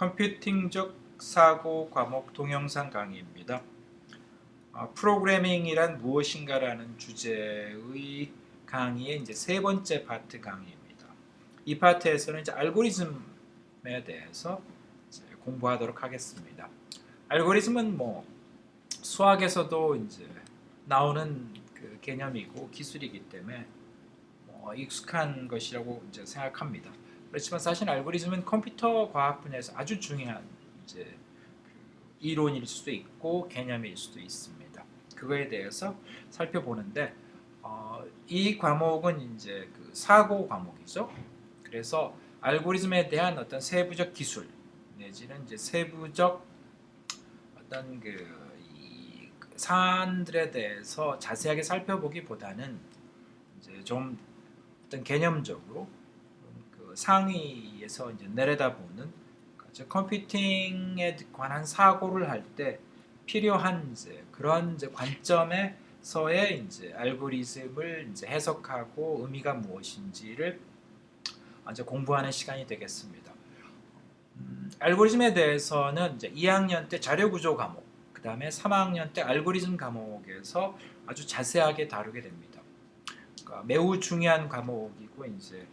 컴퓨팅적 사고 과목 동영상 강의입니다. 프로그래밍이란 무엇인가라는 주제의 강의의 이제 세 번째 파트 강의입니다. 이 파트에서는 이제 알고리즘에 대해서 이제 공부하도록 하겠습니다. 알고리즘은 뭐 수학에서도 이제 나오는 그 개념이고 기술이기 때문에 익숙한 것이라고 이제 생각합니다. 그렇지만 사실 알고리즘은 컴퓨터 과학 분야에서 아주 중요한 이제 이론일 수도 있고 개념일 수도 있습니다. 그거에 대해서 살펴보는데 이 과목은 이제 그 사고 과목이죠. 그래서 알고리즘에 대한 어떤 세부적 기술 내지는 이제 세부적 어떤 이 사안들에 대해서 자세하게 살펴보기보다는 이제 좀 어떤 개념적으로 그 상위에서 이제 내려다보는 즉 컴퓨팅에 관한 사고를 할 때 필요한 이제 그런 이제 관점에서의 이제 알고리즘을 이제 해석하고 의미가 무엇인지를 이제 공부하는 시간이 되겠습니다. 알고리즘에 대해서는 이제 2학년 때 자료구조 과목, 그 다음에 3학년 때 알고리즘 과목에서 아주 자세하게 다루게 됩니다. 그러니까 매우 중요한 과목이고 이제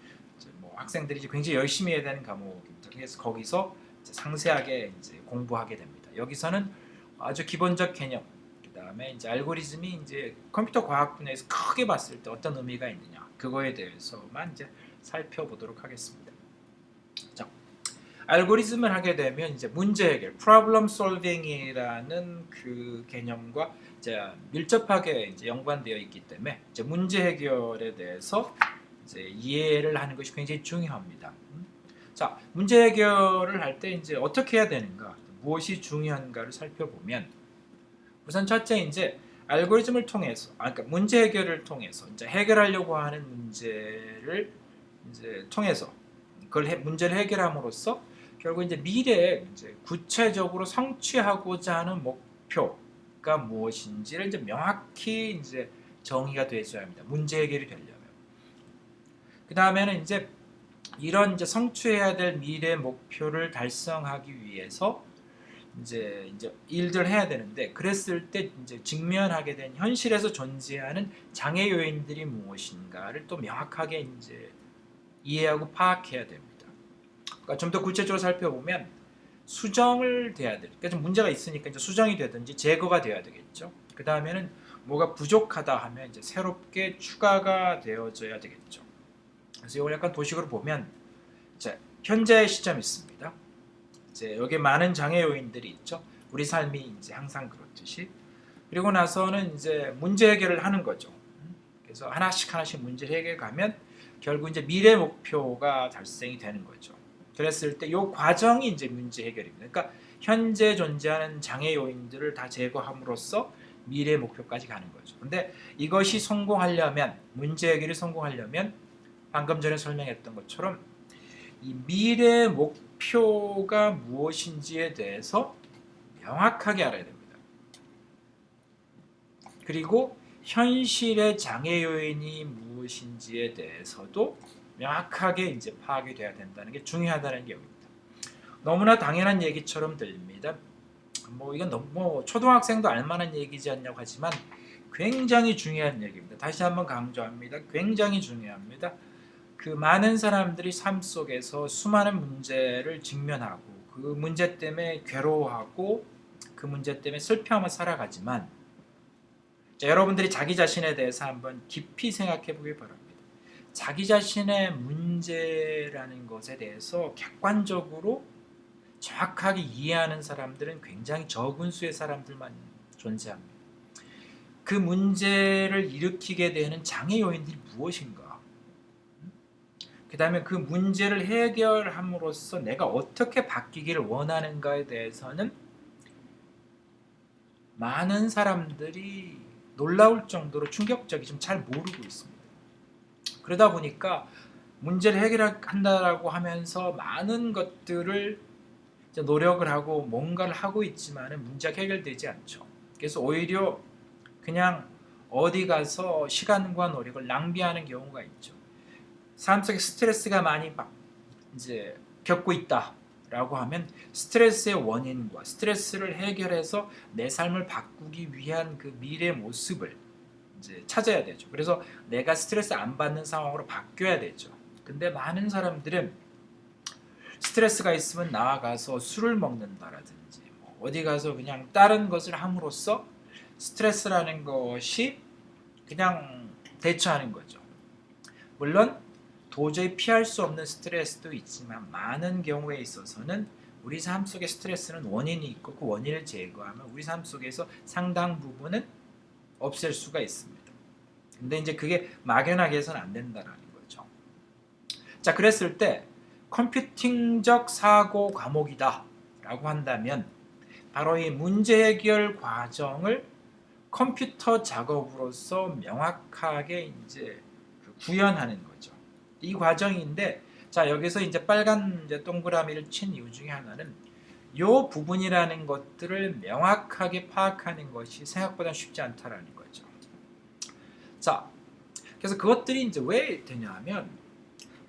뭐 학생들이 굉장히 열심히 해야 되는 과목입니다. 그래서 거기서 이제 상세하게 이제 공부하게 됩니다. 여기서는 아주 기본적 개념, 그 다음에 이제 알고리즘이 이제 컴퓨터 과학 분야에서 크게 봤을 때 어떤 의미가 있느냐, 그거에 대해서만 이제 살펴보도록 하겠습니다. 자, 알고리즘을 하게 되면 이제 문제 해결, problem solving이라는 그 개념과 이제 밀접하게 이제 연관되어 있기 때문에 이제 문제 해결에 대해서 이제 이해를 하는 것이 굉장히 중요합니다. 자, 문제 해결을 할 때 이제 어떻게 해야 되는가, 무엇이 중요한가를 살펴보면 우선 첫째 이제 알고리즘을 통해서, 그러니까 문제 해결을 통해서 이제 해결하려고 하는 문제를 이제 통해서 그걸 문제를 해결함으로써 결국 이제 미래에 이제 구체적으로 성취하고자 하는 목표가 무엇인지를 이제 명확히 이제 정의가 되어야 합니다. 문제 해결이 되려면. 그 다음에는 이제 이런 이제 성취해야 될 미래 목표를 달성하기 위해서 이제 일들 해야 되는데, 그랬을 때 이제 직면하게 된 현실에서 존재하는 장애 요인들이 무엇인가를 또 명확하게 이제 이해하고 파악해야 됩니다. 그러니까 좀 더 구체적으로 살펴보면 수정을 돼야 될, 그러니까 좀 문제가 있으니까 이제 수정이 되든지 제거가 돼야 되겠죠. 그 다음에는 뭐가 부족하다 하면 이제 새롭게 추가가 되어져야 되겠죠. 그래서 이걸 약간 도식으로 보면 자, 현재 시점이 있습니다. 이제 여기 많은 장애 요인들이 있죠. 우리 삶이 이제 항상 그렇듯이. 그리고 나서는 이제 문제 해결을 하는 거죠. 그래서 하나씩 문제 해결 가면 결국 이제 미래 목표가 달성이 되는 거죠. 그랬을 때 이 과정이 이제 문제 해결입니다. 그러니까 현재 존재하는 장애 요인들을 다 제거함으로써 미래 목표까지 가는 거죠. 근데 이것이 성공하려면, 문제 해결이 성공하려면 방금 전에 설명했던 것처럼 이 미래 목표가 무엇인지에 대해서 명확하게 알아야 됩니다. 그리고 현실의 장애 요인이 무엇인지에 대해서도 명확하게 이제 파악이 돼야 된다는 게 중요하다는 게 여기입니다. 너무나 당연한 얘기처럼 들립니다. 뭐 이건 너무 초등학생도 알만한 얘기지 않냐고 하지만 굉장히 중요한 얘기입니다. 다시 한번 강조합니다. 굉장히 중요합니다. 그 많은 사람들이 삶 속에서 수많은 문제를 직면하고 그 문제 때문에 괴로워하고 그 문제 때문에 슬퍼하며 살아가지만, 자, 여러분들이 자기 자신에 대해서 한번 깊이 생각해 보기 바랍니다. 자기 자신의 문제라는 것에 대해서 객관적으로 정확하게 이해하는 사람들은 굉장히 적은 수의 사람들만 존재합니다. 그 문제를 일으키게 되는 장애 요인들이 무엇인가? 그 다음에 그 문제를 해결함으로써 내가 어떻게 바뀌기를 원하는가에 대해서는 많은 사람들이 놀라울 정도로 충격적이지만 잘 모르고 있습니다. 그러다 보니까 문제를 해결한다라고 하면서 많은 것들을 노력을 하고 뭔가를 하고 있지만 문제가 해결되지 않죠. 그래서 오히려 그냥 어디 가서 시간과 노력을 낭비하는 경우가 있죠. 삶 속에 스트레스가 많이 이제 겪고 있다. 라고 하면 스트레스의 원인과 스트레스를 해결해서 내 삶을 바꾸기 위한 그 미래 모습을 이제 찾아야 되죠. 그래서 내가 스트레스 안 받는 상황으로 바뀌어야 되죠. 근데 많은 사람들은 스트레스가 있으면 나아가서 술을 먹는다라든지 뭐 어디 가서 그냥 다른 것을 함으로써 스트레스라는 것이 그냥 대처하는 거죠. 물론 도저히 피할 수 없는 스트레스도 있지만 많은 경우에 있어서는 우리 삶 속에 스트레스는 원인이 있고 그 원인을 제거하면 우리 삶 속에서 상당 부분은 없앨 수가 있습니다. 근데 이제 그게 막연하게 해서는 안 된다라는 거죠. 자, 그랬을 때 컴퓨팅적 사고 과목이다 라고 한다면 바로 이 문제 해결 과정을 컴퓨터 작업으로서 명확하게 이제 구현하는 거죠. 이 과정인데, 자, 여기서 이제 빨간 이제 동그라미를 친 이유 중에 하나는 요 부분이라는 것들을 명확하게 파악하는 것이 생각보다 쉽지 않다라는 거죠. 자, 그래서 그것들이 이제 왜 되냐면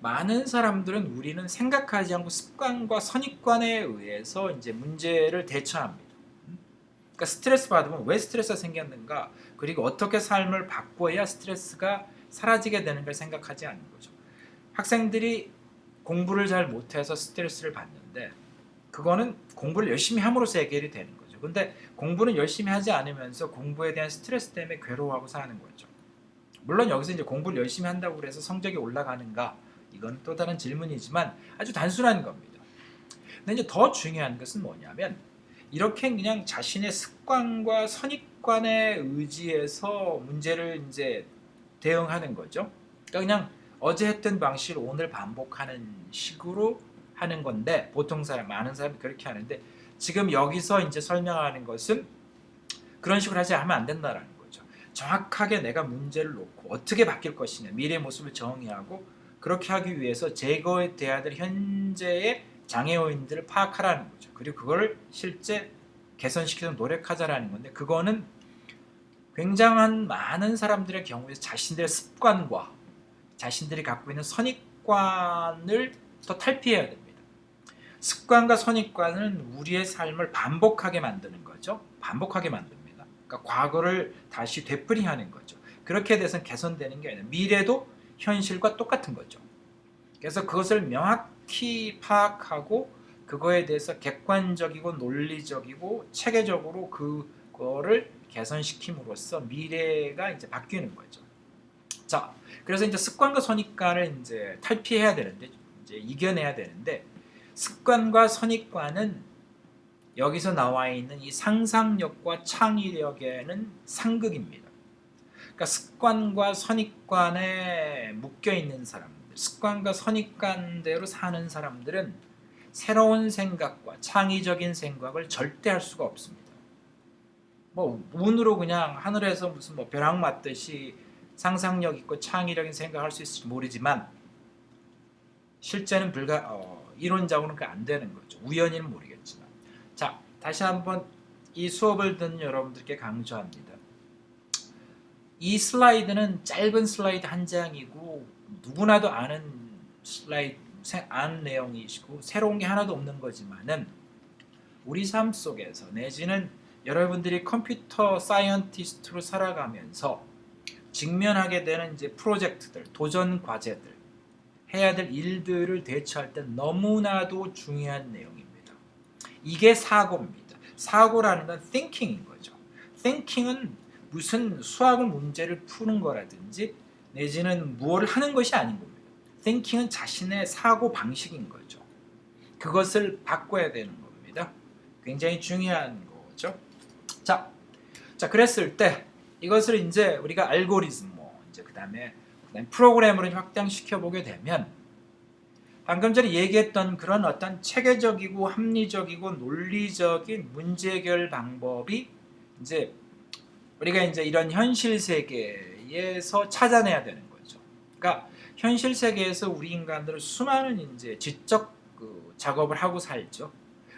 많은 사람들은 우리는 생각하지 않고 습관과 선입관에 의해서 이제 문제를 대처합니다. 그러니까 스트레스 받으면 왜 스트레스가 생겼는가, 그리고 어떻게 삶을 바꿔야 스트레스가 사라지게 되는 걸 생각하지 않는 거죠. 학생들이 공부를 잘 못해서 스트레스를 받는데 그거는 공부를 열심히 함으로써 해결이 되는 거죠. 근데 공부는 열심히 하지 않으면서 공부에 대한 스트레스 때문에 괴로워하고 사는 거죠. 물론 여기서 이제 공부를 열심히 한다고 해서 성적이 올라가는가, 이건 또 다른 질문이지만 아주 단순한 겁니다. 근데 이제 더 중요한 것은 뭐냐면 이렇게 그냥 자신의 습관과 선입관에 의지해서 문제를 이제 대응하는 거죠. 그러니까 그냥 어제 했던 방식을 오늘 반복하는 식으로 하는 건데 보통 많은 사람이 그렇게 하는데 지금 여기서 이제 설명하는 것은 그런 식으로 하면 안 된다라는 거죠. 정확하게 내가 문제를 놓고 어떻게 바뀔 것이냐, 미래의 모습을 정의하고 그렇게 하기 위해서 제거해야 될 현재의 장애 요인들을 파악하라는 거죠. 그리고 그걸 실제 개선시키도록 노력하자라는 건데 그거는 굉장한 많은 사람들의 경우에 자신들의 습관과 자신들이 갖고 있는 선입관을 더 탈피해야 됩니다. 습관과 선입관은 우리의 삶을 반복하게 만드는 거죠. 반복하게 만듭니다. 그러니까 과거를 다시 되풀이하는 거죠. 그렇게 돼서 개선되는 게 아니라 미래도 현실과 똑같은 거죠. 그래서 그것을 명확히 파악하고 그거에 대해서 객관적이고 논리적이고 체계적으로 그거를 개선시킴으로써 미래가 이제 바뀌는 거죠. 자, 그래서 이제 습관과 선입관을 이제 탈피해야 되는데 이제 이겨내야 되는데 습관과 선입관은 여기서 나와 있는 이 상상력과 창의력에는 상극입니다. 그러니까 습관과 선입관에 묶여 있는 사람들, 습관과 선입관대로 사는 사람들은 새로운 생각과 창의적인 생각을 절대 할 수가 없습니다. 뭐 운으로 그냥 하늘에서 무슨 뭐 벼락 맞듯이 상상력 있고 창의적인 생각을 할 수 있을지 모르지만 실제는 이론적으로는 그게 안 되는 거죠. 우연히는 모르겠지만. 자, 다시 한번 이 수업을 듣는 여러분들께 강조합니다. 이 슬라이드는 짧은 슬라이드 한 장이고 누구나도 아는 아는 내용이시고 새로운 게 하나도 없는 거지만은 우리 삶 속에서 내지는 여러분들이 컴퓨터 사이언티스트로 살아가면서 직면하게 되는 이제 프로젝트들, 도전 과제들, 해야 될 일들을 대처할 때 너무나도 중요한 내용입니다. 이게 사고입니다. 사고라는 건 thinking인 거죠. thinking은 무슨 수학 문제를 푸는 거라든지 내지는 무엇을 하는 것이 아닌 겁니다. thinking은 자신의 사고 방식인 거죠. 그것을 바꿔야 되는 겁니다. 굉장히 중요한 거죠. 자, 그랬을 때 이것을 이제 우리가 알고리즘, 이제 그다음에 프로그램으로 확장시켜 보게 되면 방금 전에 얘기했던 그런 어떤 체계적이고 합리적이고 논리적인 문제 해결 방법이 이제 우리가 이제 이런 현실 세계에서 찾아내야 되는 거죠. 그러니까 현실 세계에서 우리 인간들은 수많은 이제 지적 작업을 하고 살죠.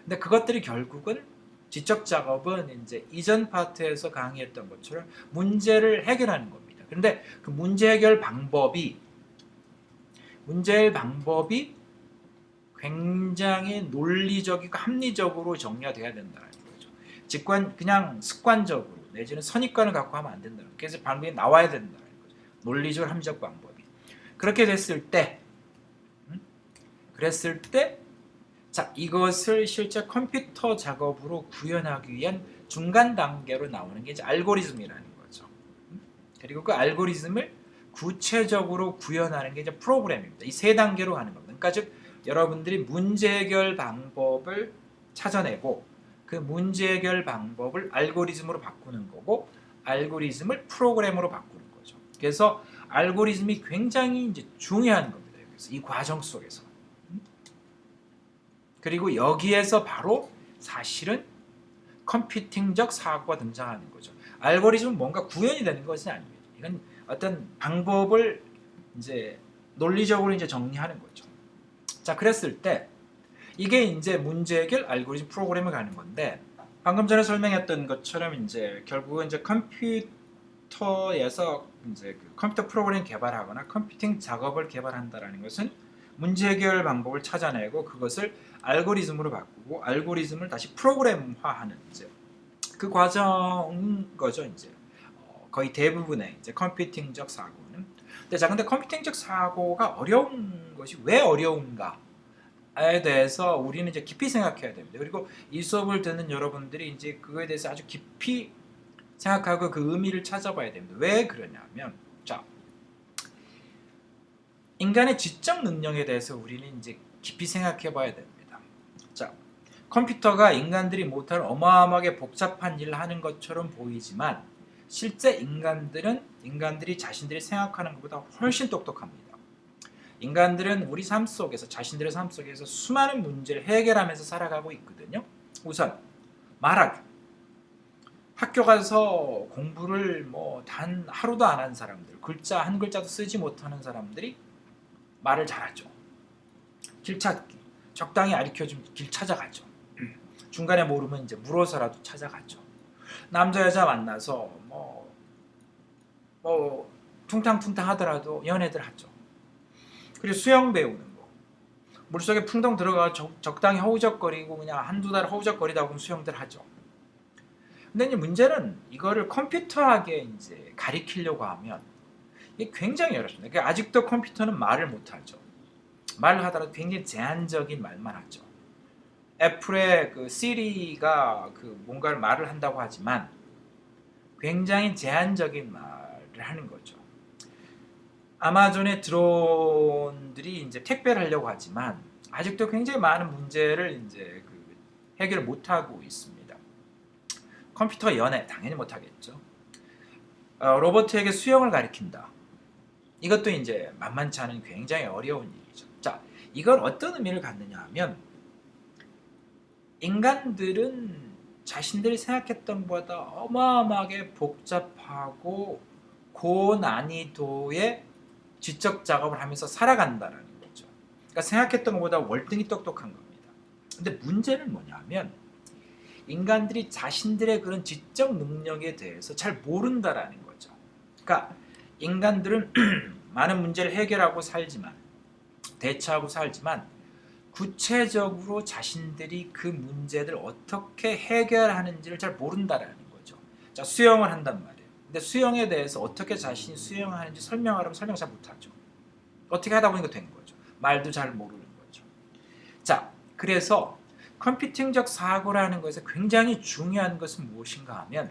근데 그것들이 결국은 지적 작업은 이제 이전 파트에서 강의했던 것처럼 문제를 해결하는 겁니다. 그런데 그 문제 해결 방법이 굉장히 논리적이고 합리적으로 정리가 돼야 된다는 거죠. 그냥 습관적으로 내지는 선입관을 갖고 하면 안 된다는 거죠. 그래서 방법이 나와야 된다는 거죠. 논리적 합리적 방법이. 그렇게 됐을 때, 자, 이것을 실제 컴퓨터 작업으로 구현하기 위한 중간 단계로 나오는 게 이제 알고리즘이라는 거죠. 그리고 그 알고리즘을 구체적으로 구현하는 게 이제 프로그램입니다. 이 세 단계로 가는 겁니다. 그러니까 즉 여러분들이 문제 해결 방법을 찾아내고 그 문제 해결 방법을 알고리즘으로 바꾸는 거고 알고리즘을 프로그램으로 바꾸는 거죠. 그래서 알고리즘이 굉장히 이제 중요한 겁니다. 그래서 이 과정 속에서. 그리고 여기에서 바로 사실은 컴퓨팅적 사고가 등장하는 거죠. 알고리즘은 뭔가 구현이 되는 것이 아닙니다. 이건 어떤 방법을 이제 논리적으로 이제 정리하는 거죠. 자, 그랬을 때 이게 이제 문제 해결 알고리즘 프로그램을 가는 건데 방금 전에 설명했던 것처럼 이제 결국은 이제 컴퓨터에서 이제 그 컴퓨터 프로그램 개발하거나 컴퓨팅 작업을 개발한다라는 것은 문제 해결 방법을 찾아내고 그것을 알고리즘으로 바꾸고 알고리즘을 다시 프로그램화하는 이제 그 과정인 거죠. 이제 거의 대부분의 이제 컴퓨팅적 사고는. 근데 컴퓨팅적 사고가 어려운 것이 왜 어려운가에 대해서 우리는 이제 깊이 생각해야 됩니다. 그리고 이 수업을 듣는 여러분들이 이제 그거에 대해서 아주 깊이 생각하고 그 의미를 찾아봐야 됩니다. 왜 그러냐면, 자, 인간의 지적 능력에 대해서 우리는 이제 깊이 생각해봐야 됩니다. 자, 컴퓨터가 인간들이 못할 어마어마하게 복잡한 일을 하는 것처럼 보이지만 실제 인간들이 자신들이 생각하는 것보다 훨씬 똑똑합니다. 인간들은 우리 삶 속에서 자신들의 삶 속에서 수많은 문제를 해결하면서 살아가고 있거든요. 우선 말하기. 학교 가서 공부를 뭐 단 하루도 안 한 사람들, 글자 한 글자도 쓰지 못하는 사람들이 말을 잘하죠. 길 찾기. 적당히 가르쳐주면 길 찾아가죠. 중간에 모르면 이제 물어서라도 찾아가죠. 남자 여자 만나서 뭐 퉁탕퉁탕 하더라도 연애들 하죠. 그리고 수영 배우는 거. 물속에 풍덩 들어가 적당히 허우적거리고 그냥 한두 달 허우적거리다 보면 수영들 하죠. 근데 이제 문제는 이거를 컴퓨터하게 이제 가리키려고 하면 이게 굉장히 어렵습니다. 그러니까 아직도 컴퓨터는 말을 못하죠. 말을 하더라도 굉장히 제한적인 말만 하죠. 애플의 그 시리가 그 뭔가를 말을 한다고 하지만 굉장히 제한적인 말을 하는 거죠. 아마존의 드론들이 이제 택배를 하려고 하지만 아직도 굉장히 많은 문제를 이제 그 해결을 못 하고 있습니다. 컴퓨터 연애 당연히 못 하겠죠. 로봇에게 수영을 가리킨다. 이것도 이제 만만치 않은 굉장히 어려운 일이죠. 자, 이건 어떤 의미를 갖느냐 하면 인간들은 자신들이 생각했던 것보다 어마어마하게 복잡하고 고난이도의 지적 작업을 하면서 살아간다는 거죠. 그러니까 생각했던 것보다 월등히 똑똑한 겁니다. 근데 문제는 뭐냐면 인간들이 자신들의 그런 지적 능력에 대해서 잘 모른다라는 거죠. 그러니까 인간들은 많은 문제를 해결하고 살지만 대처하고 살지만 구체적으로 자신들이 그 문제를 어떻게 해결하는지를 잘 모른다라는 거죠. 자, 수영을 한단 말이에요. 근데 수영에 대해서 어떻게 자신이 설명을 잘 못하죠. 어떻게 하다 보니까 된 거죠. 말도 잘 모르는 거죠. 자, 그래서 컴퓨팅적 사고라는 것에서 굉장히 중요한 것은 무엇인가 하면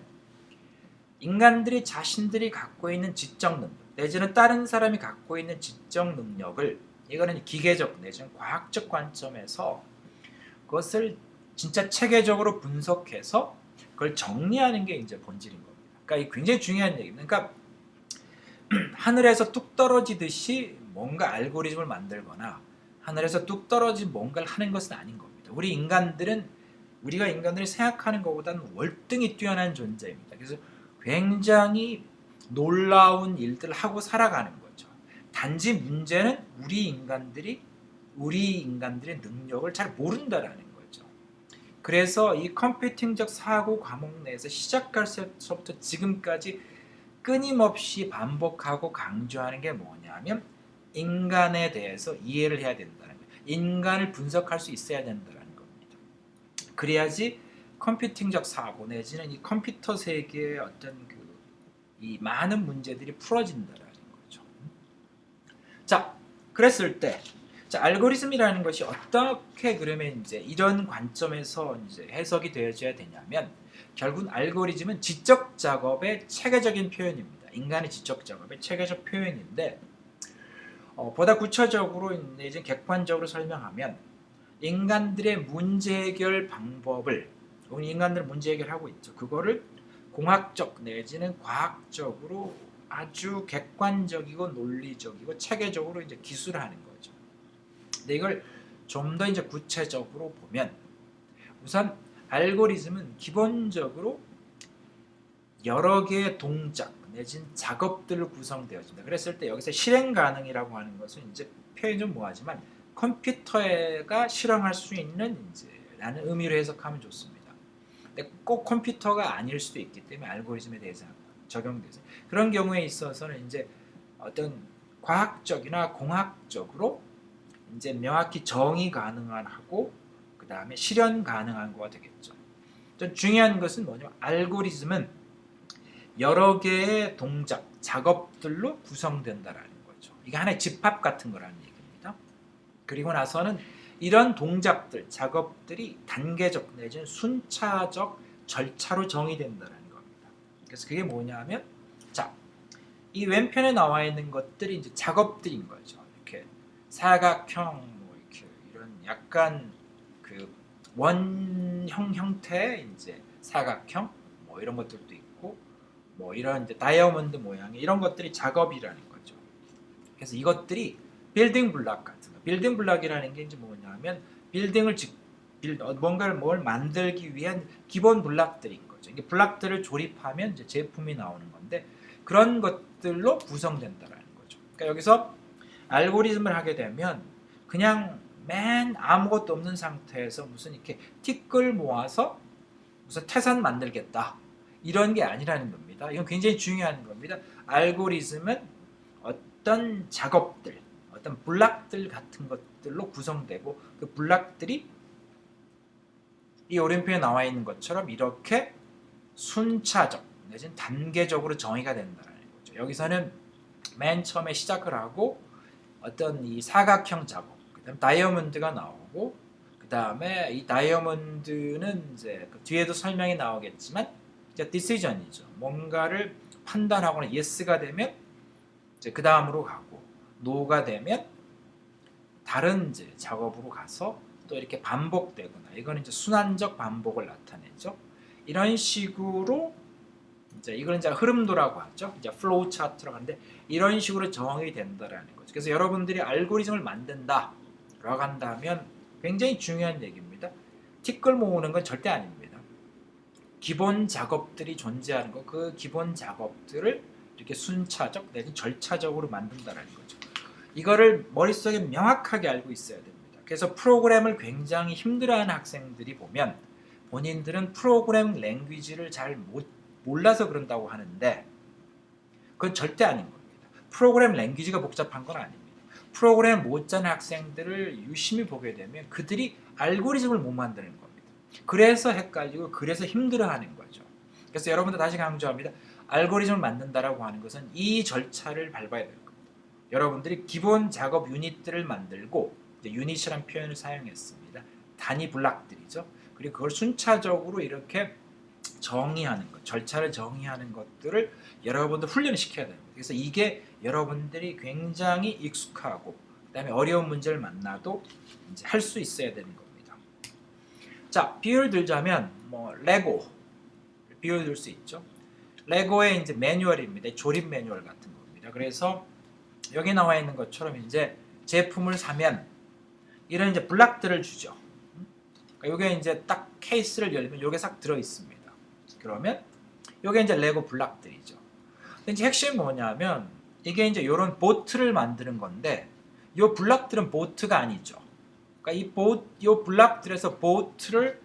인간들이 자신들이 갖고 있는 지적 능력 내지는 다른 사람이 갖고 있는 지적 능력을 이거는 기계적 내지는 과학적 관점에서 그것을 진짜 체계적으로 분석해서 그걸 정리하는 게 이제 본질인 겁니다. 그러니까 이 굉장히 중요한 얘기입니다. 그러니까 하늘에서 뚝 떨어지듯이 뭔가 알고리즘을 만들거나 하늘에서 뚝 떨어진 뭔가를 하는 것은 아닌 겁니다. 우리가 인간들이 생각하는 것보다는 월등히 뛰어난 존재입니다. 그래서 굉장히 놀라운 일들을 하고 살아가는 거죠. 단지 문제는 우리 인간들의 능력을 잘 모른다라는 거죠. 그래서 이 컴퓨팅적 사고 과목 내에서 시작할 때부터 지금까지 끊임없이 반복하고 강조하는 게 뭐냐면 인간에 대해서 이해를 해야 된다는 거예요. 인간을 분석할 수 있어야 된다는 겁니다. 그래야지 컴퓨팅적 사고 내지는 이 컴퓨터 세계의 어떤 이 많은 문제들이 풀어진다라는 거죠. 자, 그랬을 때, 자, 알고리즘이라는 것이 어떻게 그러면 이제 이런 관점에서 이제 해석이 되어져야 되냐면, 결국 알고리즘은 지적 작업의 체계적인 표현입니다. 인간의 지적 작업의 체계적 표현인데, 보다 구체적으로 내지 객관적으로 설명하면, 인간들의 문제 해결 방법을, 인간들은 문제 해결하고 있죠. 그거를 공학적 내지는 과학적으로 아주 객관적이고 논리적이고 체계적으로 이제 기술하는 거죠. 근데 이걸 좀 더 이제 구체적으로 보면, 우선 알고리즘은 기본적으로 여러 개의 동작 내지는 작업들로 구성되어집니다. 그랬을 때 여기서 실행 가능이라고 하는 것은 이제 표현이 좀 뭐하지만 컴퓨터가 실행할 수 있는 이제 라는 의미로 해석하면 좋습니다. 근데 꼭 컴퓨터가 아닐 수도 있기 때문에 알고리즘에 대해서 적용돼서 그런 경우에 있어서는 이제 어떤 과학적이나 공학적으로 이제 명확히 정의 가능한 하고 그 다음에 실현 가능한 거가 되겠죠. 좀 중요한 것은 뭐냐면 알고리즘은 여러 개의 동작, 작업들로 구성된다라는 거죠. 이게 하나의 집합 같은 거라는 얘기입니다. 그리고 나서는 이런 동작들, 작업들이 단계적 내지는 순차적 절차로 정의된다는 겁니다. 그래서 그게 뭐냐면, 자, 이 왼편에 나와 있는 것들이 이제 작업들인 거죠. 이렇게 사각형, 뭐 이렇게 이런 약간 그 원형 형태의 이제 사각형, 뭐 이런 것들도 있고, 뭐 이런 이제 다이아몬드 모양의 이런 것들이 작업이라는 거죠. 그래서 이것들이 빌딩 블락 같은 거. 빌딩 블락이라는 게 이제 뭐냐면 빌딩을 뭔가를 뭘 만들기 위한 기본 블락들인 거죠. 이게 블락들을 조립하면 이제 제품이 나오는 건데 그런 것들로 구성된다라는 거죠. 그러니까 여기서 알고리즘을 하게 되면 그냥 맨 아무것도 없는 상태에서 무슨 이렇게 티끌 모아서 무슨 태산 만들겠다 이런 게 아니라는 겁니다. 이건 굉장히 중요한 겁니다. 알고리즘은 어떤 작업들, 어떤 블락들 같은 것들로 구성되고 그 블락들이 이 오른편에 나와 있는 것처럼 이렇게 순차적 내지는 단계적으로 정의가 된다는 거죠. 여기서는 맨 처음에 시작을 하고 어떤 이 사각형 작업, 그다음 다이아몬드가 나오고 그 다음에 이 다이아몬드는 이제 그 뒤에도 설명이 나오겠지만 이제 디시전이죠. 뭔가를 판단하거나 예스가 되면 이제 그 다음으로 가고 노가 되면 다른 이제 작업으로 가서 또 이렇게 반복되거나 이거는 이제 순환적 반복을 나타내죠. 이런 식으로 이제 이걸 이제 흐름도라고 하죠. 이제 플로우 차트라고 하는데 이런 식으로 정의 된다라는 거죠. 그래서 여러분들이 알고리즘을 만든다라고 한다면 굉장히 중요한 얘기입니다. 티끌 모으는 건 절대 아닙니다. 기본 작업들이 존재하는 거, 그 기본 작업들을 이렇게 순차적 내지 절차적으로 만든다라는 거죠. 이거를 머릿속에 명확하게 알고 있어야 됩니다. 그래서 프로그램을 굉장히 힘들어하는 학생들이 보면 본인들은 프로그래밍 랭귀지를 잘 몰라서 그런다고 하는데 그건 절대 아닌 겁니다. 프로그램 랭귀지가 복잡한 건 아닙니다. 프로그램 못 짜는 학생들을 유심히 보게 되면 그들이 알고리즘을 못 만드는 겁니다. 그래서 헷갈리고 그래서 힘들어하는 거죠. 그래서 여러분들 다시 강조합니다. 알고리즘을 만든다라고 하는 것은 이 절차를 밟아야 될 겁니다. 여러분들이 기본 작업 유닛들을 만들고 유닛이라는 표현을 사용했습니다. 단위 블락들이죠. 그리고 그걸 순차적으로 이렇게 정의하는 것, 절차를 정의하는 것들을 여러분들 훈련을 시켜야 됩니다. 그래서 이게 여러분들이 굉장히 익숙하고 그다음에 어려운 문제를 만나도 이제 할 수 있어야 되는 겁니다. 자, 비유를 들자면 뭐 레고 비유를 들 수 있죠. 레고의 이제 매뉴얼입니다. 조립 매뉴얼 같은 겁니다. 그래서 여기 나와 있는 것처럼 이제 제품을 사면 이런 이제 블락들을 주죠. 그러니까 이게 이제 딱 케이스를 열면 이게 싹 들어 있습니다. 그러면 이게 이제 레고 블락들이죠. 근데 이제 핵심이 뭐냐면 이게 이제 이런 보트를 만드는 건데 이 블락들은 보트가 아니죠. 그러니까 이 블락들에서 보트를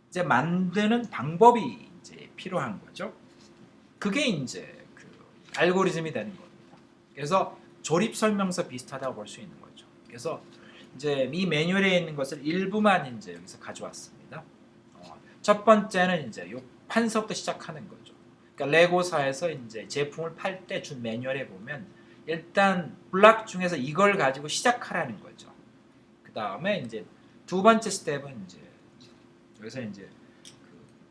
이제 만드는 방법이 이제 필요한 거죠. 그게 이제 그 알고리즘이 되는 겁니다. 그래서 조립 설명서 비슷하다고 볼 수 있는 거죠. 그래서 이제 이 매뉴얼에 있는 것을 일부만 이제 여기서 가져왔습니다. 첫 번째는 이제 요 판서부터 시작하는 거죠. 그러니까 레고사에서 이제 제품을 팔 때 준 매뉴얼에 보면 일단 블락 중에서 이걸 가지고 시작하라는 거죠. 그 다음에 이제 두 번째 스텝은 이제 여기서 이제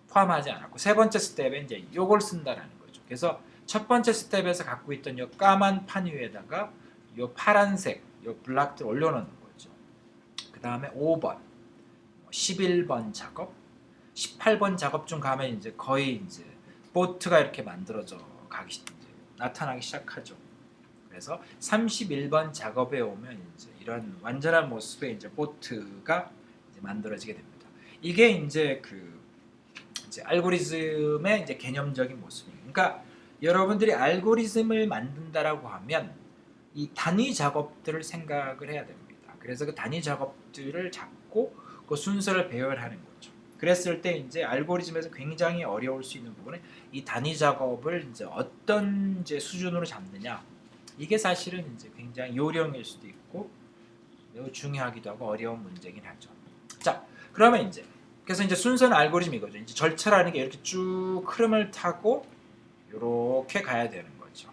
포함하지 않았고 세 번째 스텝에 이제 요걸 쓴다라는 거죠. 그래서 첫 번째 스텝에서 갖고 있던 요 까만 판 위에다가 요 파란색 요 블락들 올려놓는 거죠. 그 다음에 5번, 11번 작업, 18번 작업 중 가면 이제 거의 이제 보트가 이렇게 만들어져 가기 이제 나타나기 시작하죠. 그래서 31번 작업에 오면 이제 이런 완전한 모습의 이제 보트가 이제 만들어지게 됩니다. 이게 이제 이제 알고리즘의 이제 개념적인 모습입니다. 그러니까 여러분들이 알고리즘을 만든다라고 하면 이 단위 작업들을 생각을 해야 됩니다. 그래서 그 단위 작업들을 잡고 그 순서를 배열하는 거죠. 그랬을 때 이제 알고리즘에서 굉장히 어려울 수 있는 부분은 이 단위 작업을 이제 어떤 이제 수준으로 잡느냐. 이게 사실은 이제 굉장히 요령일 수도 있고 매우 중요하기도 하고 어려운 문제긴 하죠. 자, 그러면 이제 그래서 이제 순서는 알고리즘 이거죠. 이제 절차라는 게 이렇게 쭉 흐름을 타고 이렇게 가야 되는 거죠.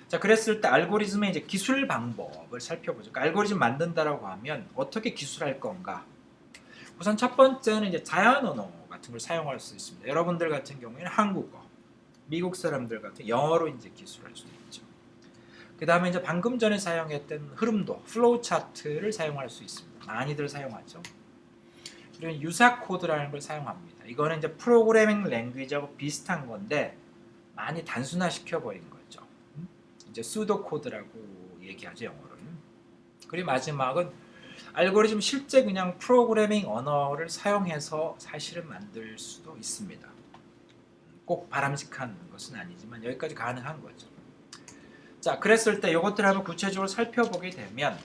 자, 그랬을 때 알고리즘의 이제 기술 방법을 살펴보죠. 그러니까 알고리즘 만든다라고 하면 어떻게 기술할 건가? 우선 첫 번째는 이제 자연 언어 같은 걸 사용할 수 있습니다. 여러분들 같은 경우에는 한국어, 미국 사람들 같은 영어로 이제 기술할 수도 있죠. 그 다음에 이제 방금 전에 사용했던 흐름도, 플로우 차트를 사용할 수 있습니다. 많이들 사용하죠. 그리고 유사 코드라는 걸 사용합니다. 이거는 이제 프로그래밍 랭귀지하고 비슷한 건데 많이 단순화시켜 버린 거죠. 이제 수도 코드라고 얘기하죠, 영어로는. 그리고 마지막은 알고리즘 실제 그냥 프로그래밍 언어를 사용해서 사실은 만들 수도 있습니다. 꼭 바람직한 것은 아니지만 여기까지 가능한 거죠. 자, 그랬을 때 이것들을 한번 구체적으로 살펴보게 되면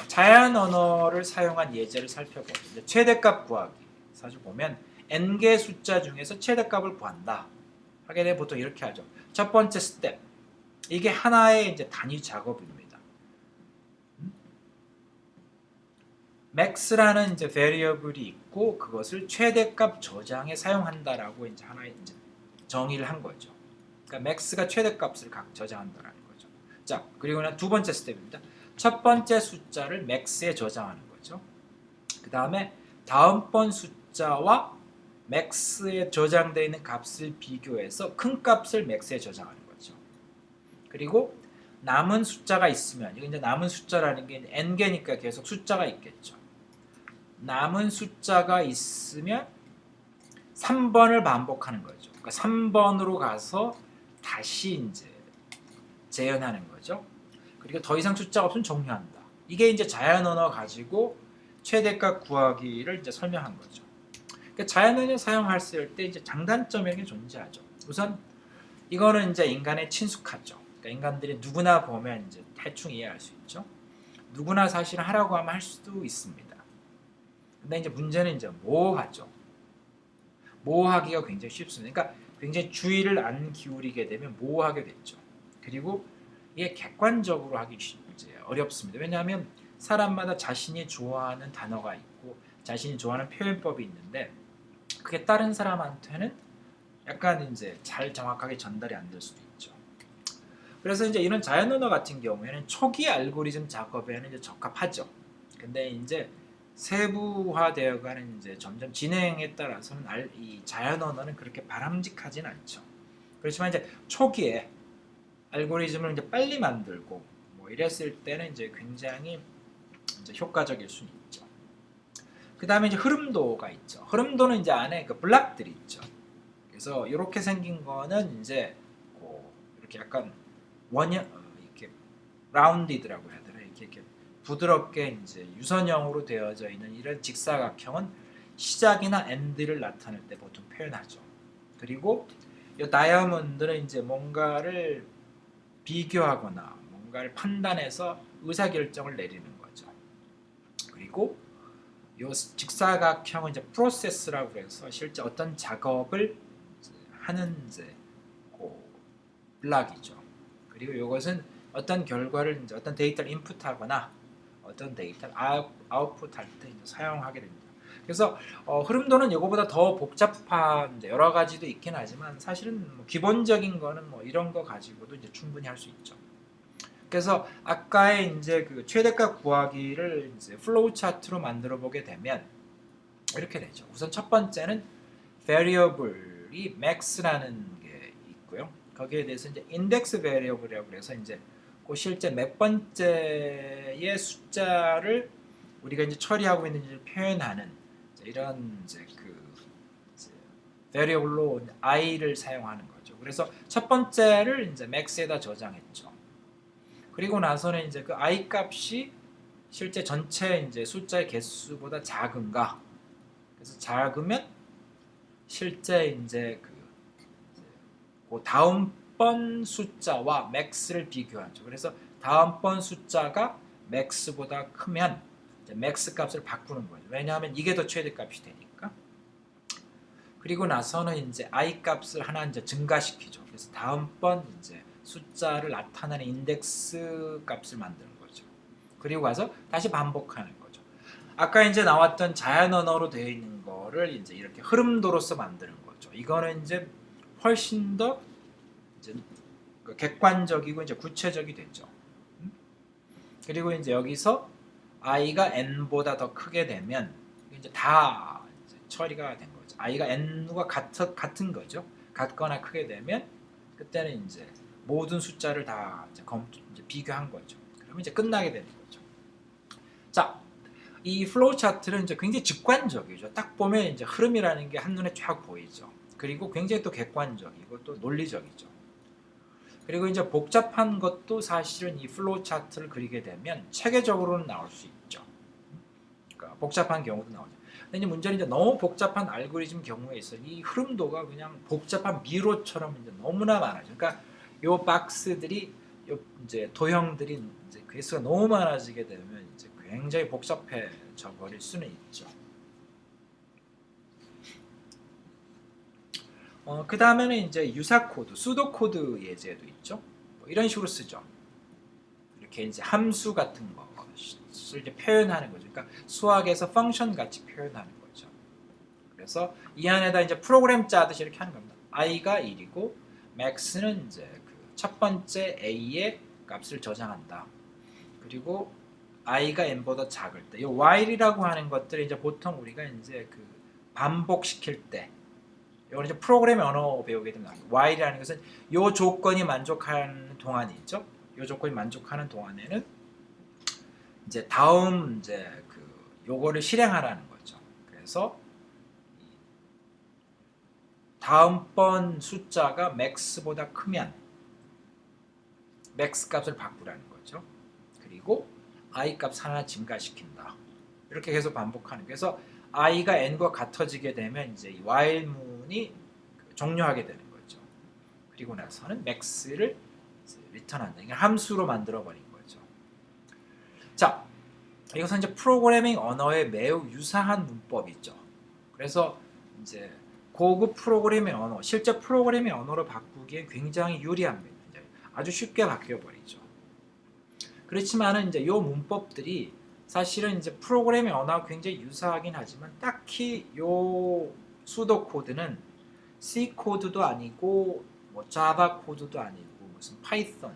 자연 언어를 사용한 예제를 살펴보죠. 최대값 구하기. 사실 보면 n개 숫자 중에서 최대값을 구한다. 하게 되면 보통 이렇게 하죠. 첫 번째 스텝. 이게 하나의 이제 단위 작업입니다. max라는 이제 variable이 있고 그것을 최대값 저장에 사용한다라고 이제 하나의 이제 정의를 한 거죠. 그러니까 max가 최대값을 각 저장한다라는 거죠. 자, 그리고 두 번째 스텝입니다. 첫 번째 숫자를 max에 저장하는 거죠. 그 다음에 다음번 숫자와 max에 저장되어 있는 값을 비교해서 큰 값을 max에 저장하는 거죠. 그리고 남은 숫자가 있으면, 이게 이제 남은 숫자라는 게 n개니까 계속 숫자가 있겠죠. 남은 숫자가 있으면 3번을 반복하는 거죠. 그러니까 3번으로 가서 다시 이제 재현하는 거죠. 그리고 더 이상 숫자가 없으면 종료한다. 이게 이제 자연 언어 가지고 최대값 구하기를 이제 설명한 거죠. 그러니까 자연 언어 사용했을 때 이제 장단점이 게 존재하죠. 우선 이거는 이제 인간에 친숙하죠. 그러니까 인간들이 누구나 보면 이제 대충 이해할 수 있죠. 누구나 사실 하라고 하면 할 수도 있습니다. 근데 이제 문제는 이제 모호하죠. 모호하기가 굉장히 쉽습니다. 그러니까 굉장히 주의를 안 기울이게 되면 모호하게 됐죠. 그리고 이게 객관적으로 하기 이제 어렵습니다. 왜냐하면 사람마다 자신이 좋아하는 단어가 있고 자신이 좋아하는 표현법이 있는데 그게 다른 사람한테는 약간 이제 잘 정확하게 전달이 안 될 수도 있죠. 그래서 이제 이런 자연 언어 같은 경우에는 초기 알고리즘 작업에는 이제 적합하죠. 근데 이제 세부화되어가는 이제 점점 진행에 따라서는 이 자연 언어는 그렇게 바람직하진 않죠. 그렇지만 이제 초기에 알고리즘을 이제 빨리 만들고 뭐 이랬을 때는 이제 굉장히 이제 효과적일 수는 있죠. 그 다음에 이제 흐름도가 있죠. 흐름도는 이제 안에 그 블락들이 있죠. 그래서 이렇게 생긴 거는 이제 이렇게 약간 원형 이렇게 라운디드라고 해야 되나 이렇게 부드럽게 이제 유선형으로 되어져 있는 이런 직사각형은 시작이나 엔드를 나타낼 때 보통 표현하죠. 그리고 이 다이아몬드는 이제 뭔가를 비교하거나 뭔가를 판단해서 의사결정을 내리는 거죠. 그리고 이 직사각형은 이제 프로세스라고 해서 실제 어떤 작업을 하는 이제 블락이죠. 그리고 이것은 어떤 결과를 이제 어떤 데이터를 인풋하거나 어떤 데이터를 아웃풋할 때 이제 사용하게 됩니다. 그래서 흐름도는 이거보다 더 복잡한 여러 가지도 있긴 하지만 사실은 뭐 기본적인 거는 뭐 이런 거 가지고도 이제 충분히 할 수 있죠. 그래서 아까의 이제 그 최대값 구하기를 이제 플로우 차트로 만들어 보게 되면 이렇게 되죠. 우선 첫 번째는 variable이 max라는 게 있고요. 거기에 대해서 이제 index variable이라고 해서 이제 그 실제 몇 번째의 숫자를 우리가 이제 처리하고 있는지를 표현하는 이런 이제 그 variable로 i를 사용하는 거죠. 그래서 첫 번째를 이제 max에다 저장했죠. 그리고 나서는 이제 그 i 값이 실제 전체 이제 숫자의 개수보다 작은가? 그래서 작으면 실제 이제 그 다음번 숫자와 max를 비교하죠. 그래서 다음번 숫자가 max보다 크면 max 값을 바꾸는 거죠. 왜냐하면 이게 더 최대값이 되니까. 그리고 나서는 이제 i 값을 하나 이제 증가시키죠. 그래서 다음번 이제 숫자를 나타내는 인덱스 값을 만드는 거죠. 그리고 가서 다시 반복하는 거죠. 아까 이제 나왔던 자연 언어로 되어 있는 거를 이제 이렇게 흐름도로서 만드는 거죠. 이거는 이제 훨씬 더 이제 객관적이고 이제 구체적이 됐죠. 그리고 이제 여기서 i가 n보다 더 크게 되면 이제 다 이제 처리가 된 거죠. i가 n과 같은 거죠. 같거나 크게 되면 그때는 이제 모든 숫자를 다 이제 비교한 거죠. 그러면 이제 끝나게 되는 거죠. 자, 이 플로우 차트는 이제 굉장히 직관적이죠. 딱 보면 이제 흐름이라는 게 한눈에 쫙 보이죠. 그리고 굉장히 또 객관적이고 또 논리적이죠. 그리고 이제 복잡한 것도 사실은 이 플로우 차트를 그리게 되면 체계적으로는 나올 수 있죠. 그러니까 복잡한 경우도 나오죠. 근데 이제 문제는 이제 너무 복잡한 알고리즘 경우에 있어 이 흐름도가 그냥 복잡한 미로처럼 이제 너무나 많아져. 그러니까 요 박스들이 요 이제 도형들이 이제 개수가 너무 많아지게 되면 이제 굉장히 복잡해져 버릴 수는 있죠. 그 다음에는 이제 유사 코드, 수도 코드 예제도 있죠. 뭐 이런 식으로 쓰죠. 이렇게 이제 함수 같은 것을 이제 표현하는 거죠. 그러니까 수학에서 펑션 같이 표현하는 거죠. 그래서 이 안에다 이제 프로그램 짜듯이 이렇게 하는 겁니다. i가 1이고 max는 이제 그 첫 번째 a의 값을 저장한다. 그리고 i가 n보다 작을 때, 이 while이라고 하는 것들이 이제 보통 우리가 이제 그 반복시킬 때, 이건 이제 프로그램의 언어 배우게 되면 while이라는 것은 이 조건이 만족하는 동안이 있죠. 이 조건이 만족하는 동안에는 이제 다음 이제 그 요거를 실행하라는 거죠. 그래서 다음번 숫자가 max보다 크면 max 값을 바꾸라는 거죠. 그리고 i 값 하나 증가시킨다. 이렇게 계속 반복하는. 그래서 i가 n과 같아지게 되면 이제 이 while문이 종료하게 되는 거죠. 그리고 나서는 max를 리턴한다. 이게 함수로 만들어 버린 거죠. 자, 이것은 이제 프로그래밍 언어에 매우 유사한 문법이죠. 그래서 이제 고급 프로그래밍 언어, 실제 프로그래밍 언어로 바꾸기에 굉장히 유리합니다. 아주 쉽게 바뀌어 버리죠. 그렇지만은 이제 이 문법들이 사실은 이제 프로그래밍 언어와 굉장히 유사하긴 하지만 딱히 요 수도 코드는 C 코드도 아니고 뭐 자바 코드도 아니고 무슨 파이썬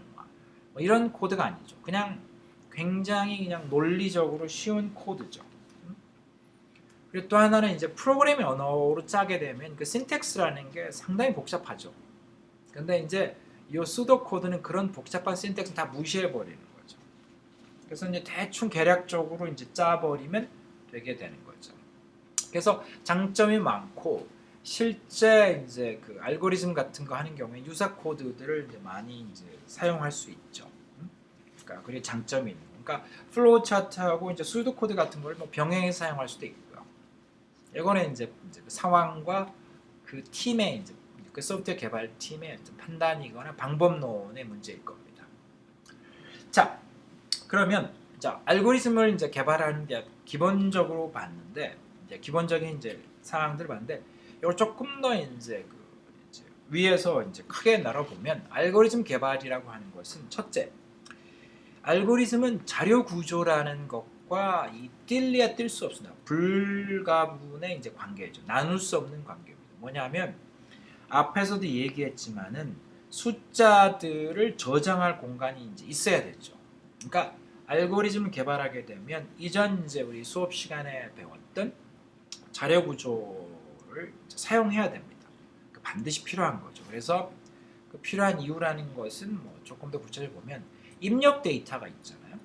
뭐 이런 코드가 아니죠. 그냥 굉장히 그냥 논리적으로 쉬운 코드죠. 그리고 또 하나는 이제 프로그래밍 언어로 짜게 되면 그 신텍스라는 게 상당히 복잡하죠. 근데 이제 이 수도 코드는 그런 복잡한 신텍스를 다 무시해 버리는 거죠. 그래서 이제 대충 계략적으로 이제 짜버리면 되게 되는 거죠. 그래서 장점이 많고 실제 이제 그 알고리즘 같은 거 하는 경우에 유사 코드들을 이제 많이 이제 사용할 수 있죠. 그러니까 그게 장점이 있는 거예요. 그러니까 플로우 차트하고 이제 수도 코드 같은 걸 뭐 병행해서 사용할 수도 있고요. 이거는 이제 그 상황과 그 팀의 이제 그 소프트웨어 개발 팀의 판단이거나 방법론의 문제일 겁니다. 자, 그러면 자 알고리즘을 이제 개발하는 게 기본적으로 봤는데 이제 기본적인 이제 상황들을 봤는데 이걸 조금 더 이제 그 이제 위에서 이제 크게 나눠보면 알고리즘 개발이라고 하는 것은 첫째 알고리즘은 자료 구조라는 것과 이 뗄래야 뗄 수 없습니다. 불가분의 이제 관계죠. 나눌 수 없는 관계입니다. 뭐냐면 앞에서도 얘기했지만은 숫자들을 저장할 공간이 이제 있어야 되죠. 그러니까 알고리즘을 개발하게 되면 이전 이제 우리 수업 시간에 배웠던 자료 구조를 사용해야 됩니다. 반드시 필요한 거죠. 그래서 그 필요한 이유라는 것은 뭐 조금 더 구체적으로 보면 입력 데이터가 있잖아요.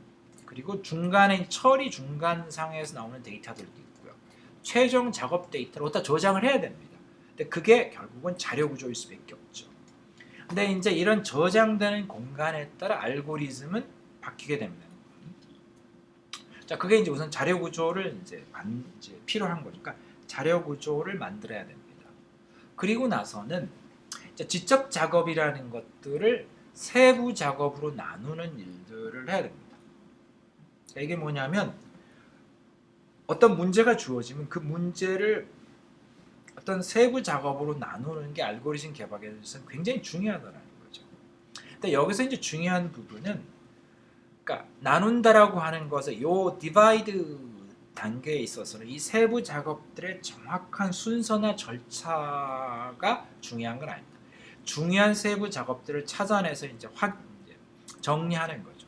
그리고 중간에 처리 중간상에서 나오는 데이터들도 있고요. 최종 작업 데이터를 어디다 저장을 해야 됩니다. 근데 그게 결국은 자료 구조일 수밖에 없죠. 근데 이제 이런 저장되는 공간에 따라 알고리즘은 바뀌게 됩니다. 자, 그게 이제 우선 자료 구조를 이제 필요한 거니까 자료 구조를 만들어야 됩니다. 그리고 나서는 지적 작업이라는 것들을 세부 작업으로 나누는 일들을 해야 됩니다. 이게 뭐냐면 어떤 문제가 주어지면 그 문제를 어떤 세부 작업으로 나누는 게 알고리즘 개발에 있어서 굉장히 중요하다는 거죠. 근데 여기서 이제 중요한 부분은 그러니까 나눈다라고 하는 것은 요 디바이드 단계에 있어서는 이 세부 작업들의 정확한 순서나 절차가 중요한 건 아닙니다. 중요한 세부 작업들을 찾아내서 이제 정리하는 거죠.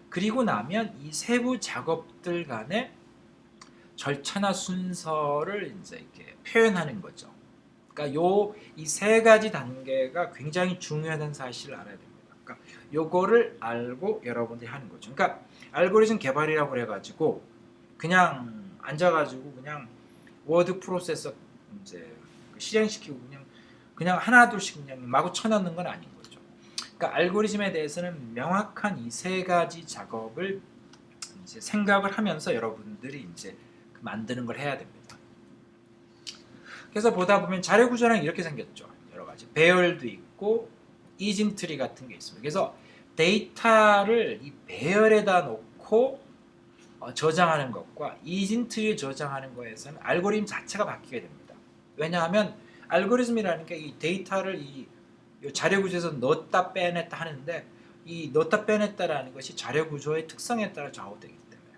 그리고 나면 이 세부 작업들 간의 절차나 순서를 이제 이렇게 표현하는 거죠. 그러니까 이 세 가지 단계가 굉장히 중요하다는 사실을 알아야 됩니다. 그러니까 요거를 알고 여러분들이 하는 거죠. 그러니까 알고리즘 개발이라고 해가지고 그냥 앉아가지고 그냥 워드 프로세서 이제 실행시키고 그냥 하나 둘씩 그냥 마구 쳐넣는 건 아닌 거죠. 그러니까 알고리즘에 대해서는 명확한 이 세 가지 작업을 이제 생각을 하면서 여러분들이 이제 만드는 걸 해야 됩니다. 그래서 보다 보면 자료 구조랑 이렇게 생겼죠. 여러 가지 배열도 있고 이징 트리 같은 게 있습니다. 그래서 데이터를 이 배열에다 놓고 저장하는 것과 이징 트리에 저장하는 거에서는 알고리즘 자체가 바뀌게 됩니다. 왜냐하면 알고리즘이라는 게 이 데이터를 이 자료 구조에서 넣었다 빼냈다 하는데 이 넣었다 빼냈다라는 것이 자료 구조의 특성에 따라 좌우되기 때문에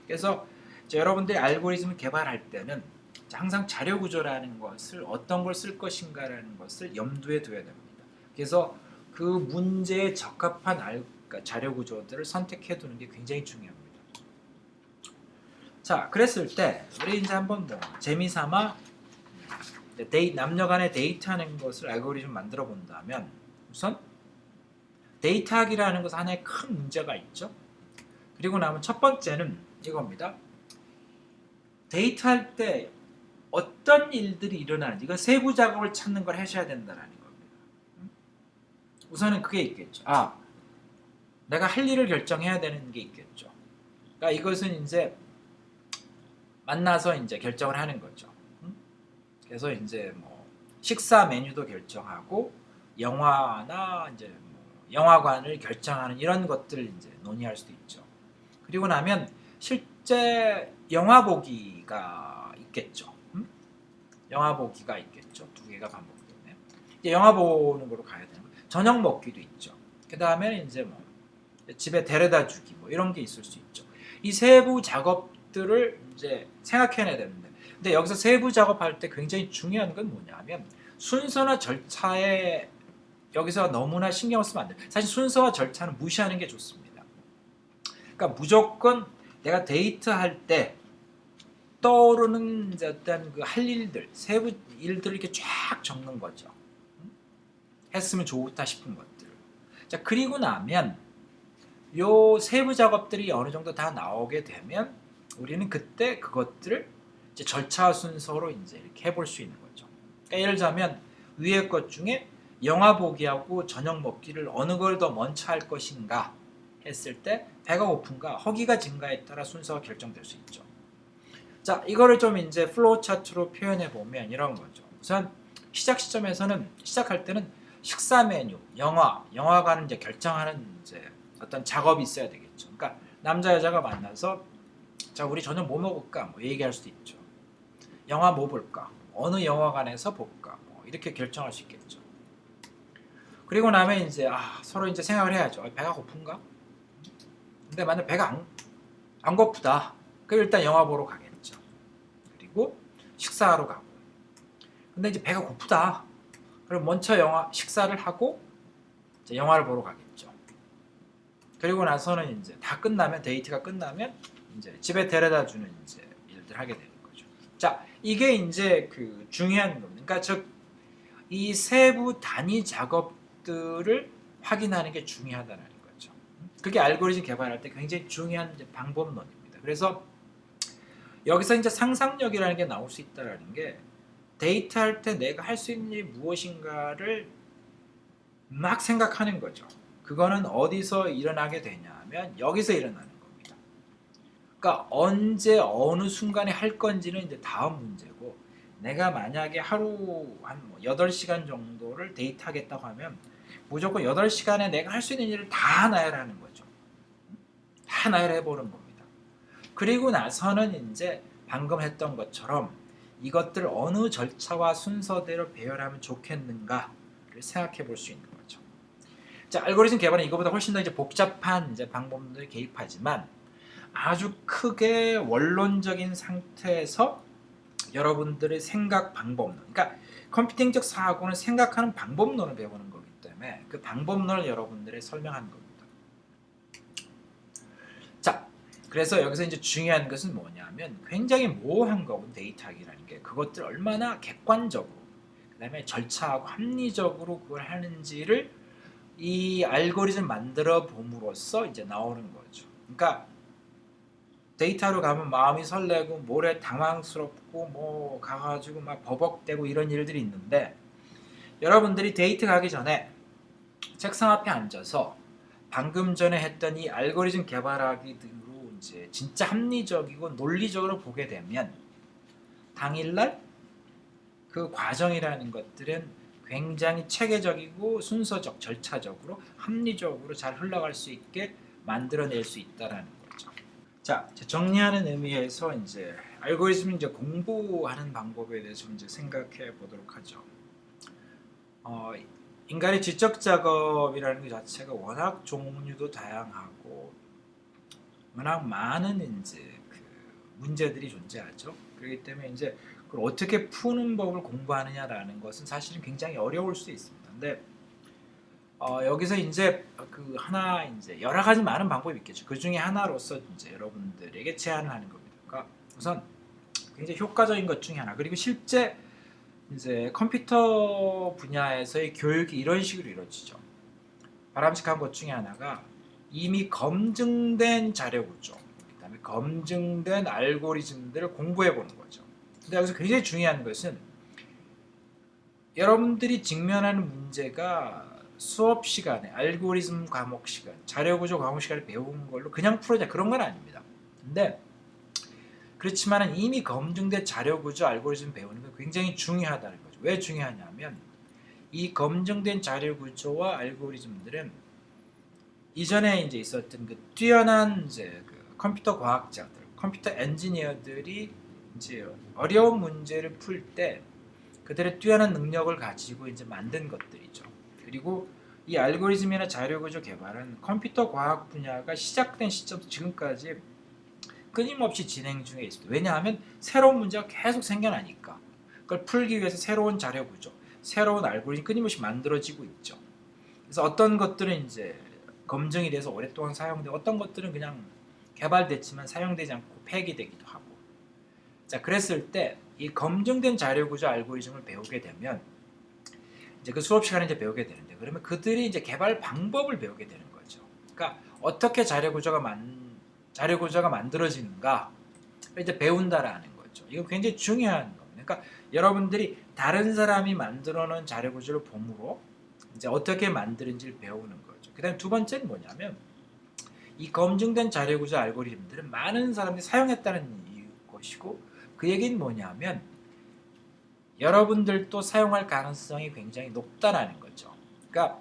그래서 여러분들이 알고리즘을 개발할 때는 항상 자료 구조라는 것을 어떤 걸 쓸 것인가라는 것을 염두에 둬야 됩니다. 그래서 그 문제에 적합한 그러니까 자료 구조들을 선택해 두는 게 굉장히 중요합니다. 자, 그랬을 때 우리 이제 한번 뭐 재미삼아 남녀 간의 데이트하는 것을 알고리즘 만들어 본다면 우선 데이트하기라는 것은 하나의 큰 문제가 있죠. 그리고 나면 첫 번째는 이겁니다. 데이트할 때 어떤 일들이 일어나는지 이건 세부 작업을 찾는 걸 하셔야 된다는 겁니다. 우선은 그게 있겠죠. 내가 할 일을 결정해야 되는 게 있겠죠. 그러니까 이것은 이제 만나서 이제 결정을 하는 거죠. 그래서 이제 뭐 식사 메뉴도 결정하고 영화나 이제 뭐 영화관을 결정하는 이런 것들을 이제 논의할 수도 있죠. 그리고 나면 실제 영화 보기가 있겠죠. 영화 보기가 있겠죠. 두 개가 반복되네. 이제 영화 보는 거로 가야 되는 거예요. 저녁 먹기도 있죠. 그 다음에 이제 뭐 집에 데려다 주기 뭐 이런 게 있을 수 있죠. 이 세부 작업들을 이제 생각해내야 되는데, 근데 여기서 세부 작업할 때 굉장히 중요한 건 뭐냐면 순서나 절차에 여기서 너무나 신경을 쓰면 안 돼요. 사실 순서와 절차는 무시하는 게 좋습니다. 그러니까 무조건 내가 데이트할 때 떠오르는 어떤 그 할 일들, 세부 일들을 이렇게 쫙 적는 거죠. 했으면 좋다 싶은 것들. 자, 그리고 나면 요 세부 작업들이 어느 정도 다 나오게 되면 우리는 그때 그것들을 이제 절차 순서로 이제 이렇게 해볼 수 있는 거죠. 그러니까 예를 들자면 위의 것 중에 영화 보기하고 저녁 먹기를 어느 걸 더 먼저 할 것인가 했을 때 배가 고픈가 허기가 진가에 따라 순서가 결정될 수 있죠. 자, 이거를 좀 이제 플로우 차트로 표현해 보면 이런 거죠. 우선 시작 시점에서는 시작할 때는 식사 메뉴, 영화관을 이제 결정하는 이제 어떤 작업이 있어야 되겠죠. 그러니까 남자 여자가 만나서 자, 우리 저녁 뭐 먹을까? 뭐 얘기할 수도 있죠. 영화 뭐 볼까? 어느 영화관에서 볼까? 뭐 이렇게 결정할 수 있겠죠. 그리고 나면 이제 서로 이제 생각을 해야죠. 배가 고픈가? 근데 만약 배가 안 고프다. 그럼 일단 영화 보러 가겠죠. 그리고 식사하러 가고. 근데 이제 배가 고프다. 그럼 먼저 식사를 하고 이제 영화를 보러 가겠죠. 그리고 나서는 이제 다 끝나면 데이트가 끝나면 이제 집에 데려다 주는 이제 일들 하게 되는 거죠. 자, 이게 이제 그 중요한 겁니다. 그러니까 이 세부 단위 작업들을 확인하는 게 중요하다는 거죠. 그게 알고리즘 개발할 때 굉장히 중요한 이제 방법론입니다. 그래서 여기서 이제 상상력이라는 게 나올 수 있다라는 게 데이트 할 때 내가 할 수 있는 일이 무엇인가를 막 생각하는 거죠. 그거는 어디서 일어나게 되냐면 여기서 일어나는 겁니다. 그러니까 언제 어느 순간에 할 건지는 이제 다음 문제고, 내가 만약에 하루 한 8시간 정도를 데이트하겠다고 하면 무조건 8시간에 내가 할 수 있는 일을 다 나열하는 거죠. 다 나열해 보는 겁니다. 그리고 나서는 이제 방금 했던 것처럼 이것들 어느 절차와 순서대로 배열하면 좋겠는가를 생각해 볼 수 있는 거죠. 자, 알고리즘 개발은 이거보다 훨씬 더 이제 복잡한 이제 방법들을 개입하지만 아주 크게 원론적인 상태에서 여러분들의 생각 방법론, 그러니까 컴퓨팅적 사고는 생각하는 방법론을 배우는 거기 때문에 그 방법론을 여러분들이 설명하는 겁니다. 자, 그래서 여기서 이제 중요한 것은 뭐냐면 굉장히 모호한 거군 데이터학이라는 게, 그것들 얼마나 객관적으로 그다음에 절차하고 합리적으로 그걸 하는지를 이 알고리즘 만들어 봄으로써 이제 나오는 거죠. 그러니까 데이터로 가면 마음이 설레고 모래 당황스럽고 뭐 가가지고 막 버벅대고 이런 일들이 있는데, 여러분들이 데이트 가기 전에 책상 앞에 앉아서 방금 전에 했던 이 알고리즘 개발하기로 이제 진짜 합리적이고 논리적으로 보게 되면 당일날 그 과정이라는 것들은 굉장히 체계적이고 순서적, 절차적으로 합리적으로 잘 흘러갈 수 있게 만들어낼 수 있다라는 거죠. 자, 정리하는 의미에서 이제 알고리즘 이제 공부하는 방법에 대해서 좀 이제 생각해 보도록 하죠. 인간의 지적 작업이라는 것 자체가 워낙 종류도 다양하고 워낙 많은 이제 그 문제들이 존재하죠. 그렇기 때문에 이제 그걸 어떻게 푸는 법을 공부하느냐라는 것은 사실은 굉장히 어려울 수 있습니다. 근데 여기서 이제 그 하나 이제 여러 가지 많은 방법이 있겠죠. 그 중에 하나로서 이제 여러분들에게 제안을 하는 겁니다. 그러니까 우선 굉장히 효과적인 것 중에 하나, 그리고 실제 이제 컴퓨터 분야에서의 교육이 이런 식으로 이루어지죠. 바람직한 것 중에 하나가 이미 검증된 자료 구조, 그다음에 검증된 알고리즘들을 공부해 보는 거죠. 근데 여기서 굉장히 중요한 것은 여러분들이 직면하는 문제가 수업 시간에 알고리즘 과목 시간, 자료 구조 과목 시간에 배운 걸로 그냥 풀어자 그런 건 아닙니다. 근데 그렇지만 이미 검증된 자료 구조 알고리즘 배우는 건 굉장히 중요하다는 거죠. 왜 중요하냐면 이 검증된 자료 구조와 알고리즘들은 이전에 이제 있었던 그 뛰어난 이제 그 컴퓨터 과학자들, 컴퓨터 엔지니어들이 이제 어려운 문제를 풀 때 그들의 뛰어난 능력을 가지고 이제 만든 것들이죠. 그리고 이 알고리즘이나 자료 구조 개발은 컴퓨터 과학 분야가 시작된 시점부터 지금까지 끊임없이 진행 중에 있습니다. 왜냐하면 새로운 문제가 계속 생겨나니까 그걸 풀기 위해서 새로운 자료 구조, 새로운 알고리즘이 끊임없이 만들어지고 있죠. 그래서 어떤 것들은 이제 검증이 돼서 오랫동안 사용되고 어떤 것들은 그냥 개발됐지만 사용되지 않고 폐기되기도 하고. 자, 그랬을 때 이 검증된 자료 구조 알고리즘을 배우게 되면 이제 그 수업 시간에 이제 배우게 되는데, 그러면 그들이 이제 개발 방법을 배우게 되는 거죠. 그러니까 어떻게 자료 구조가 만들어지는가 이제 배운다라는 거죠. 이거 굉장히 중요한 겁니다. 그러니까 여러분들이 다른 사람이 만들어 놓은 자료 구조를 보므로 이제 어떻게 만드는지를 배우는 거죠. 그다음 두 번째는 뭐냐면 이 검증된 자료 구조 알고리즘들은 많은 사람들이 사용했다는 것이고, 그 얘기는 뭐냐면 여러분들도 사용할 가능성이 굉장히 높다라는 거죠. 그러니까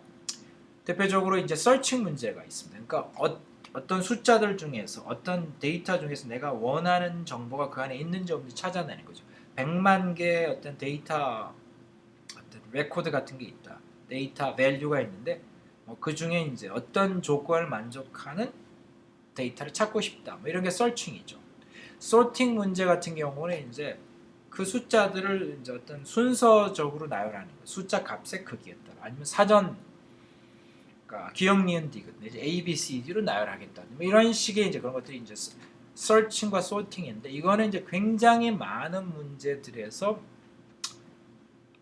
대표적으로 이제 서칭 문제가 있습니다. 그러니까 어떤 숫자들 중에서 어떤 데이터 중에서 내가 원하는 정보가 그 안에 있는지 없는지 찾아내는 거죠. 100만 개의 어떤 데이터 어떤 레코드 같은 게 있다. 데이터 밸류가 있는데 그 중에 이제 어떤 조건을 만족하는 데이터를 찾고 싶다. 뭐 이런 게 서칭이죠. 소팅 문제 같은 경우는 이제 그 숫자들을 이제 어떤 순서적으로 나열하는 거, 숫자 값의 크기에 따라 아니면 사전 그러니까 기억 니은 디귿 이제 A, B, C, D로 나열하겠다. 뭐 이런 식의 이제 그런 것들이 이제 서칭과 소팅인데 이거는 이제 굉장히 많은 문제들에서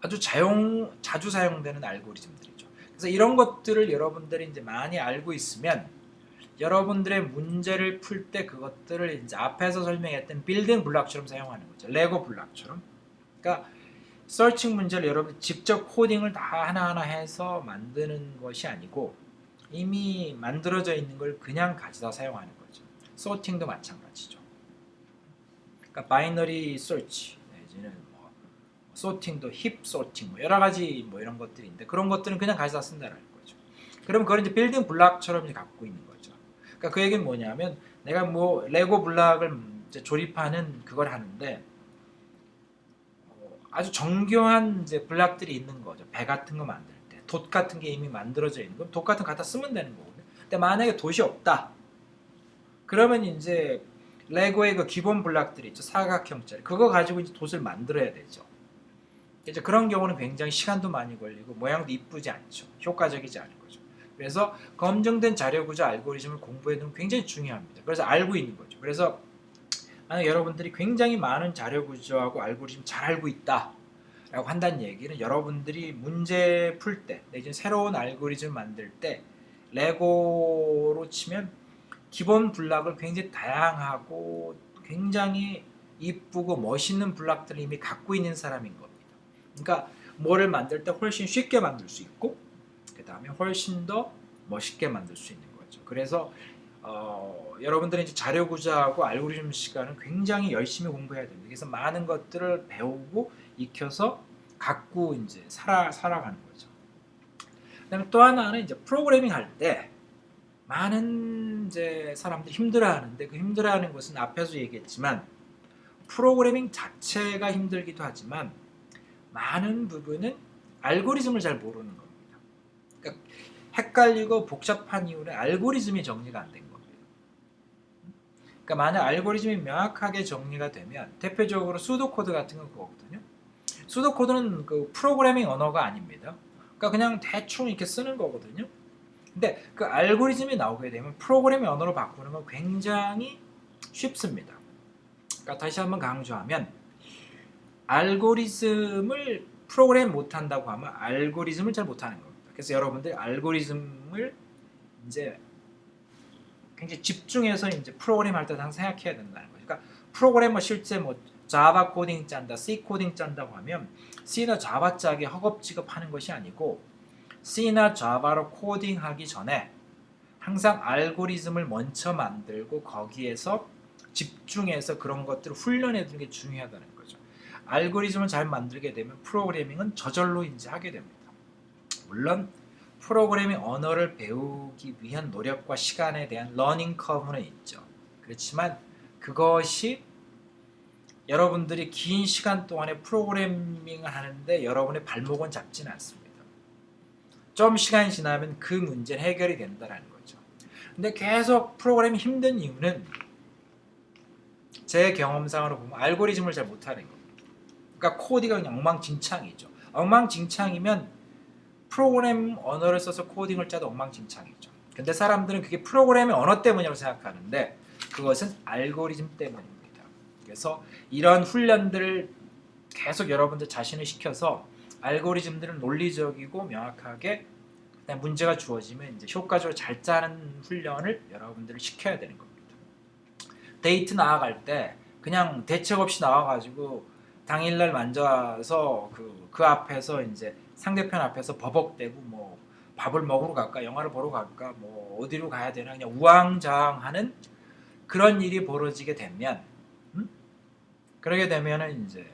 아주 자주 사용되는 알고리즘들이죠. 그래서 이런 것들을 여러분들이 이제 많이 알고 있으면 여러분들의 문제를 풀 때 그것들을 이제 앞에서 설명했던 빌딩 블록처럼 사용하는 거죠. 레고 블록처럼. 그러니까 서칭 문제를 여러분 직접 코딩을 다 하나하나 해서 만드는 것이 아니고 이미 만들어져 있는 걸 그냥 가져다 사용하는 거죠. 소팅도 마찬가지죠. 그러니까 바이너리 서치 내지는 뭐 소팅도 힙 소팅 뭐 여러 가지 뭐 이런 것들인데 그런 것들은 그냥 가져다 쓴다는 거죠. 그럼 그걸 이제 빌딩 블록처럼 갖고 있는 거죠. 그러니까 그 얘기는 뭐냐면 내가 뭐 레고 블록을 이제 조립하는 그걸 하는데 아주 정교한 이제 블록들이 있는 거죠. 배 같은 거 만들 때, 돛 같은 게 이미 만들어져 있는 거, 돛 같은 거 갖다 쓰면 되는 거거든요. 근데 만약에 돛이 없다, 그러면 이제 레고의 그 기본 블록들이 있죠. 사각형짜리. 그거 가지고 이제 돛을 만들어야 되죠. 이제 그런 경우는 굉장히 시간도 많이 걸리고 모양도 이쁘지 않죠. 효과적이지 않은 거죠. 그래서 검증된 자료 구조 알고리즘을 공부해 두는 굉장히 중요합니다. 그래서 알고 있는 거죠. 그래서 만약 여러분들이 굉장히 많은 자료 구조하고 알고리즘 잘 알고 있다 라고 한다는 얘기는 여러분들이 문제 풀 때 내지는 새로운 알고리즘 만들 때 레고로 치면 기본 블록을 굉장히 다양하고 굉장히 이쁘고 멋있는 블록들을 이미 갖고 있는 사람인 겁니다. 그러니까 뭐를 만들 때 훨씬 쉽게 만들 수 있고 그 다음에 훨씬 더 멋있게 만들 수 있는 거죠. 그래서 여러분들은 이제 자료 구조하고 알고리즘 시간은 굉장히 열심히 공부해야 됩니다. 그래서 많은 것들을 배우고 익혀서 갖고 이제 살아가는 거죠. 그다음에 또 하나는 이제 프로그래밍 할 때 많은 이제 사람들이 힘들어하는데 그 힘들어하는 것은 앞에서 얘기했지만 프로그래밍 자체가 힘들기도 하지만 많은 부분은 알고리즘을 잘 모르는 겁니다. 그러니까 헷갈리고 복잡한 이유는 알고리즘이 정리가 안 된 겁니다. 그러니까 만약 알고리즘이 명확하게 정리가 되면 대표적으로 수도 코드 같은 건 그거거든요. 수도 코드는 그 프로그래밍 언어가 아닙니다. 그러니까 그냥 대충 이렇게 쓰는 거거든요. 근데 그 알고리즘이 나오게 되면 프로그래밍 언어로 바꾸는 건 굉장히 쉽습니다. 그러니까 다시 한번 강조하면 알고리즘을 프로그램 못한다고 하면 알고리즘을 잘 못하는 겁니다. 그래서 여러분들 알고리즘을 이제 굉장히 집중해서 이제 프로그램 할 때 항상 생각해야 된다는 거죠. 그러니까 프로그래머 실제 뭐 자바 코딩 짠다, C 코딩 짠다고 하면 C나 자바 짜기 허겁지겁 하는 것이 아니고 C나 자바로 코딩하기 전에 항상 알고리즘을 먼저 만들고 거기에서 집중해서 그런 것들을 훈련해 두는 게 중요하다는 거죠. 알고리즘을 잘 만들게 되면 프로그래밍은 저절로 이제 하게 됩니다. 물론 프로그래밍 언어를 배우기 위한 노력과 시간에 대한 러닝 커브는 있죠. 그렇지만 그것이 여러분들이 긴 시간 동안에 프로그래밍을 하는데 여러분의 발목은 잡지는 않습니다. 좀 시간이 지나면 그 문제는 해결이 된다는 거죠. 근데 계속 프로그래밍이 힘든 이유는 제 경험상으로 보면 알고리즘을 잘 못하는 겁니다. 그러니까 코디가 그냥 엉망진창이죠. 엉망진창이면 프로그램 언어를 써서 코딩을 짜도 엉망진창이죠. 근데 사람들은 그게 프로그래밍 언어 때문이라고 생각하는데 그것은 알고리즘 때문입니다. 그래서 이런 훈련들을 계속 여러분들 자신을 시켜서 알고리즘들은 논리적이고 명확하게 문제가 주어지면 이제 효과적으로 잘 짜는 훈련을 여러분들을 시켜야 되는 겁니다. 데이트 나아갈 때 그냥 대책 없이 나와가지고 당일날 만져서 그 앞에서 이제 상대편 앞에서 버벅대고 뭐 밥을 먹으러 갈까 영화를 보러 갈까 뭐 어디로 가야 되나 그냥 우왕좌왕하는 그런 일이 벌어지게 되면 그러게 되면은 이제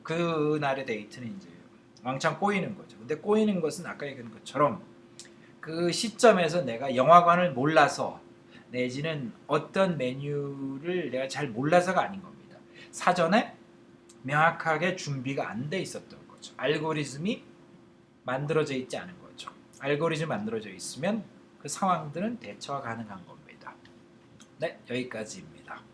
그날의 데이트는 이제 왕창 꼬이는 거죠. 근데 꼬이는 것은 아까 얘기한 것처럼 그 시점에서 내가 영화관을 몰라서 내지는 어떤 메뉴를 내가 잘 몰라서가 아닌 겁니다. 사전에 명확하게 준비가 안 돼 있었던 거죠. 알고리즘이 만들어져 있지 않은 거죠. 알고리즘 만들어져 있으면 그 상황들은 대처가 가능한 겁니다. 네, 여기까지입니다.